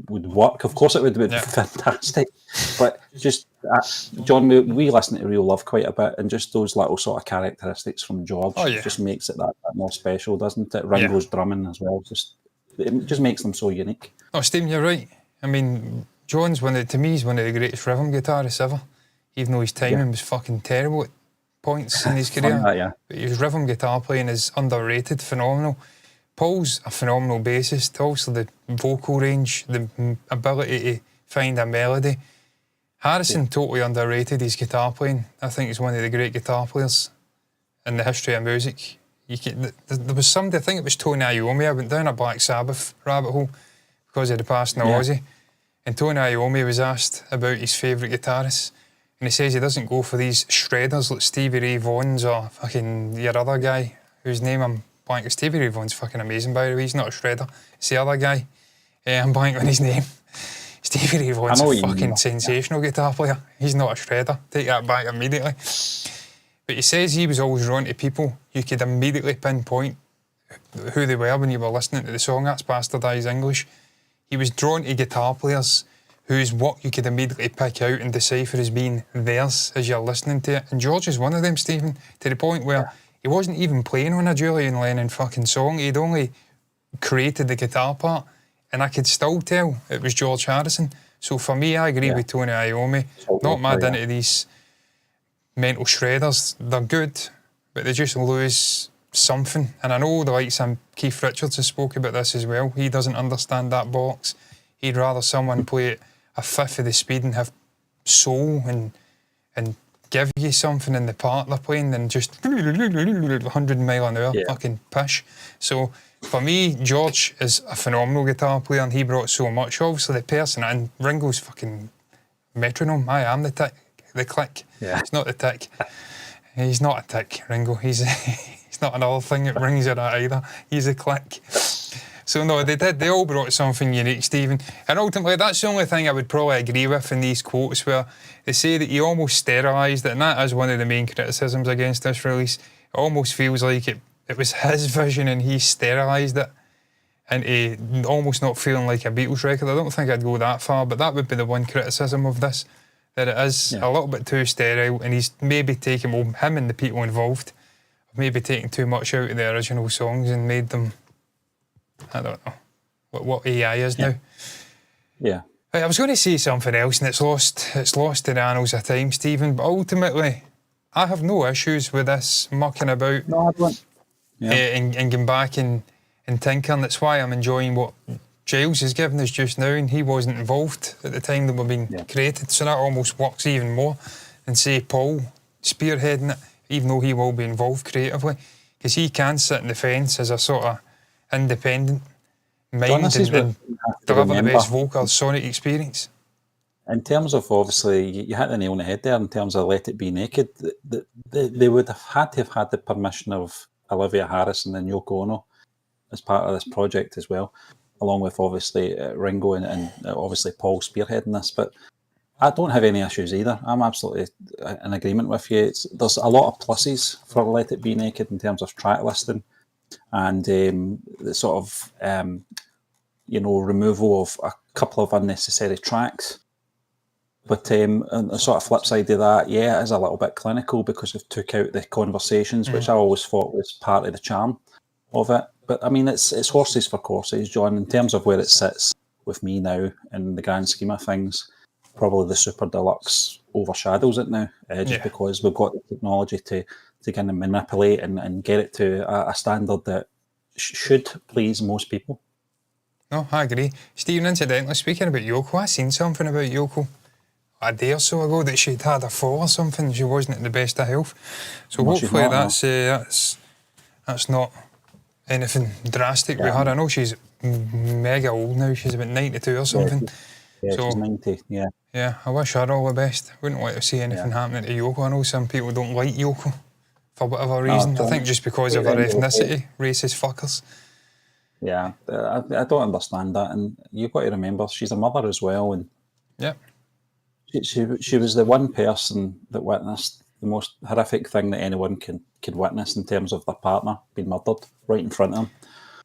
would work. Of course, it would be fantastic. But just John, we listen to Real Love quite a bit, and just those little sort of characteristics from George just makes it that more special, doesn't it? Ringo's drumming as well, it just makes them so unique. Oh, Stephen, you're right. I mean, John's to me, he's one of the greatest rhythm guitarists ever. Even though his timing was fucking terrible at points in his career. But his rhythm guitar playing is underrated, phenomenal. Paul's a phenomenal bassist. Also the vocal range, the ability to find a melody. Harrison totally underrated his guitar playing. I think he's one of the great guitar players in the history of music. There was somebody, I think it was Tony Iommi. I went down a Black Sabbath rabbit hole because of the passing of Ozzy. And Tony Iommi was asked about his favourite guitarists. And he says he doesn't go for these shredders like Stevie Ray Vaughan's or fucking your other guy, whose name I'm blanking. Stevie Ray Vaughan's fucking amazing, by the way. He's not a shredder. It's the other guy. I'm blanking on his name. Stevie Ray Vaughan's a fucking sensational guitar player. He's not a shredder. Take that back immediately. But he says he was always drawn to people you could immediately pinpoint who they were when you were listening to the song. That's bastardised English. He was drawn to guitar players whose work you could immediately pick out and decipher as being theirs as you're listening to it. And George is one of them, Stephen, to the point where he wasn't even playing on a Julian Lennon fucking song. He'd only created the guitar part, and I could still tell it was George Harrison. So for me, I agree with Tony Iommi. Not mad into these mental shredders. They're good, but they just lose something. And I know the likes of Keith Richards has spoke about this as well. He doesn't understand that box. He'd rather someone play it a fifth of the speed and have soul and give you something in the part they're playing than just 100 mile an hour fucking pish. So for me, George is a phenomenal guitar player and he brought so much. Obviously the person, and Ringo's fucking metronome. I am the click. It's not the tick. He's not a tick, Ringo. He's not another thing that rings at that either. He's a click. So no, they all brought something unique, Stephen. And ultimately, that's the only thing I would probably agree with in these quotes, where they say that he almost sterilised it, and that is one of the main criticisms against this release. It almost feels like it was his vision and he sterilised it into almost not feeling like a Beatles record. I don't think I'd go that far, but that would be the one criticism of this, that it is a little bit too sterile, and he's maybe taken, him and the people involved, maybe taken too much out of the original songs and made them, I don't know, what AI is now. Yeah. I was going to say something else, and it's lost in the annals of time, Stephen, but ultimately, I have no issues with this mucking about and going back and tinkering. That's why I'm enjoying what Giles has given us just now, and he wasn't involved at the time they were being created, so that almost works even more than, say, Paul spearheading it. even though he will be involved creatively, because he can sit in the fence as a sort of independent mind and deliver the best vocal sonic experience. In terms of, obviously, you hit the nail on the head there, in terms of Let It Be Naked, they would have had the permission of Olivia Harrison and Yoko Ono as part of this project as well, along with, obviously, Ringo and obviously Paul spearheading this. But I don't have any issues either. I'm absolutely in agreement with you. There's a lot of pluses for Let It Be Naked in terms of track listing and the sort of, removal of a couple of unnecessary tracks. But on the sort of flip side of that, yeah, it is a little bit clinical because it took out the conversations, which I always thought was part of the charm of it. But I mean, it's horses for courses, John. In terms of where it sits with me now, in the grand scheme of things, probably the Super Deluxe overshadows it now, just because we've got the technology to kind of manipulate and get it to a standard that should please most people. No, I agree. Stephen, incidentally, speaking about Yoko, I seen something about Yoko a day or so ago that she'd had a fall or something. She wasn't in the best of health. So hopefully that's not anything drastic with her. I know she's mega old now. She's about 92 or something. Yeah, so, she's 90, yeah. Yeah, I wish her all the best. Wouldn't like to see anything happening to Yoko. I know some people don't like Yoko for whatever reason. I think just because of her ethnicity, racist fuckers. Yeah, I don't understand that. And you've got to remember, she's a mother as well. And yeah. She was the one person that witnessed the most horrific thing that anyone could witness in terms of their partner being murdered right in front of them.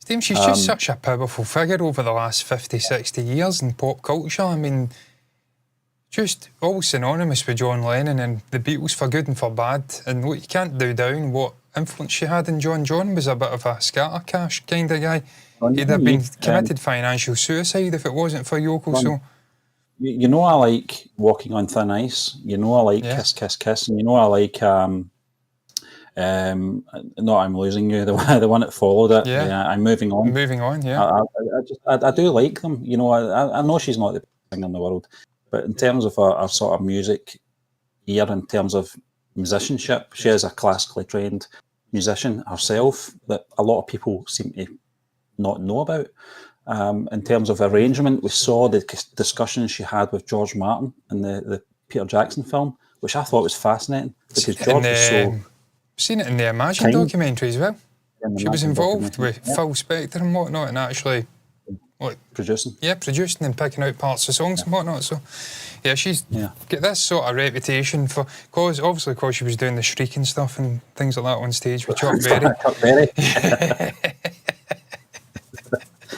Steve, she's just such a powerful figure over the last 50, 60 years in pop culture. I mean, just all synonymous with John Lennon and the Beatles for good and for bad. And what you can't do down what influence she had in John. John was a bit of a scatter cash kind of guy. He'd have been committed financial suicide if it wasn't for Yoko. So. You know I like Walking on Thin Ice. You know I like Kiss, Kiss, Kiss. And you know I like Not I'm Losing You, the one that followed it. Yeah, I'm Moving On. Moving On, yeah. I do like them. You know, I know she's not the best singer in the world, but in terms of a sort of music ear, in terms of musicianship, she is a classically trained musician herself that a lot of people seem to not know about. In terms of arrangement, we saw the discussions she had with George Martin in the Peter Jackson film, which I thought was fascinating because George was so. Seen it in the Imagine documentary as well. She was involved with Phil Spector and whatnot, and actually producing. Yeah, producing and picking out parts of songs and whatnot. So, yeah, she's got this sort of reputation for because she was doing the shrieking stuff and things like that on stage with Chuck Berry. Chuck Berry.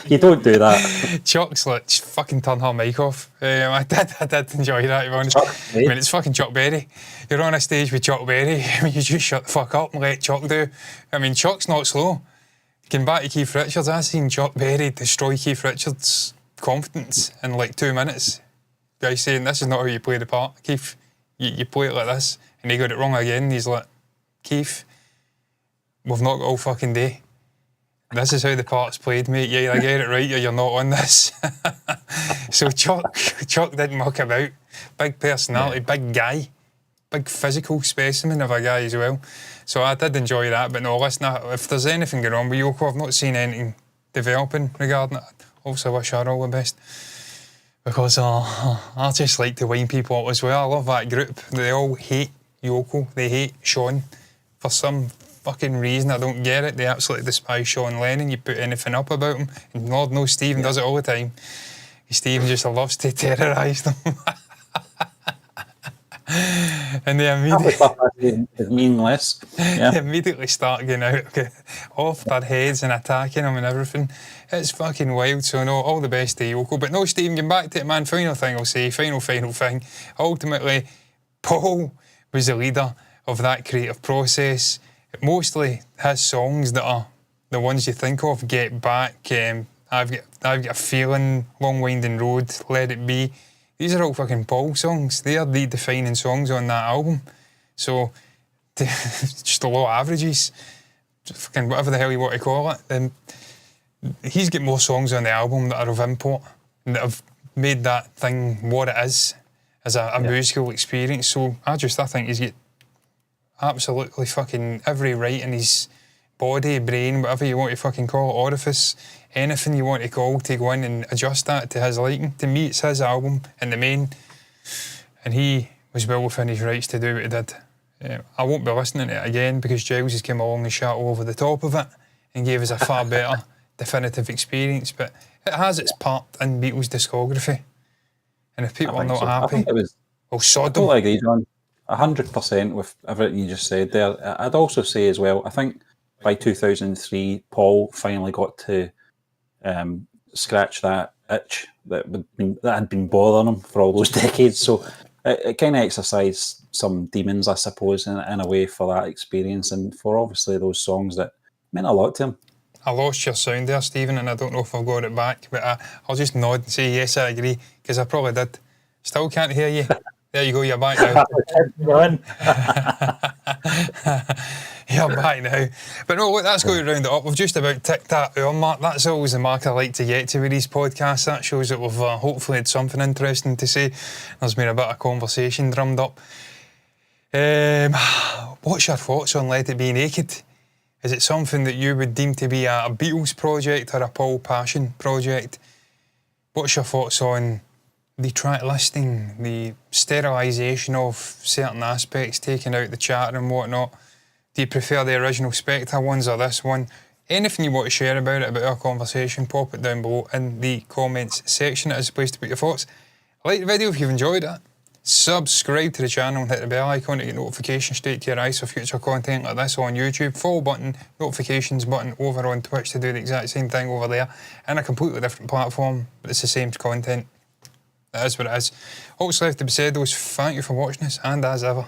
You don't do that. Chuck's like, fucking turn her mic off. I did enjoy that, to be honest. I mean, it's fucking Chuck Berry. You're on a stage with Chuck Berry. I mean, you just shut the fuck up and let Chuck do. I mean, Chuck's not slow. Going back to Keith Richards, I seen Chuck Berry destroy Keith Richards' confidence in like 2 minutes. Guy saying, this is not how you play the part, Keith. You play it like this. And he got it wrong again. He's like, Keith, we've not got all fucking day. This is how the part's played, mate. Yeah, I get it right, you're not on this. So Chuck didn't muck about. Big personality, big guy. Big physical specimen of a guy as well. So I did enjoy that. But no, listen, if there's anything going on with Yoko, I've not seen anything developing regarding it. Obviously, I wish her all the best. Because I just like to wind people up as well. I love that group. They all hate Yoko. They hate Sean for some fucking reason. I don't get it. They absolutely despise Sean Lennon. You put anything up about him, and Lord knows Stephen does it all the time. Stephen just loves to terrorise them. And they immediately start getting out off their heads and attacking them and everything. It's fucking wild. So no, all the best to Yoko. But no, Stephen, getting back to it, man, final thing I'll say, final thing. Ultimately, Paul was the leader of that creative process. Mostly his songs that are the ones you think of, Get Back, I've got a Feeling, Long Winding Road, Let It Be. These are all fucking Paul songs. They are the defining songs on that album. So, just a lot of averages, fucking whatever the hell you want to call it. He's got more songs on the album that are of import and that have made that thing what it is as a musical experience. So I think he's got absolutely fucking every right in his body, brain, whatever you want to fucking call it, orifice, anything you want to call, to go in and adjust that to his liking. To me, it's his album in the main, and he was well within his rights to do what he did. I won't be listening to it again because Giles has come along and shot over the top of it and gave us a far better definitive experience, but it has its part in Beatles' discography. And if people are not happy, well, sod them. I totally agree, John. 100% with everything you just said there. I'd also say as well, I think by 2003, Paul finally got to scratch that itch that had been bothering him for all those decades. So it kind of exercised some demons, I suppose, in a way for that experience and for obviously those songs that meant a lot to him. I lost your sound there, Stephen, and I don't know if I've got it back, but I'll just nod and say yes, I agree, because I probably did. Still can't hear you. There you go, you're back now. You're back now. But no, look, that's going to round it up. We've just about ticked that hour mark. That's always the mark I like to get to with these podcasts. That shows that we've hopefully had something interesting to say. There's been a bit of conversation drummed up. What's your thoughts on Let It Be Naked? Is it something that you would deem to be a Beatles project or a Paul Passion project? What's your thoughts on the track listing, the sterilisation of certain aspects, taking out the chatter and whatnot? Do you prefer the original Spectre ones or this one? Anything you want to share about it, about our conversation, pop it down below in the comments section. It is a place to put your thoughts. Like the video if you've enjoyed it. Subscribe to the channel and hit the bell icon to get notifications straight to your eyes for future content like this on YouTube. Follow button, notifications button over on Twitch to do the exact same thing over there. And a completely different platform, but it's the same content. It is what it is. All that's left to be said though is thank you for watching us, and as ever,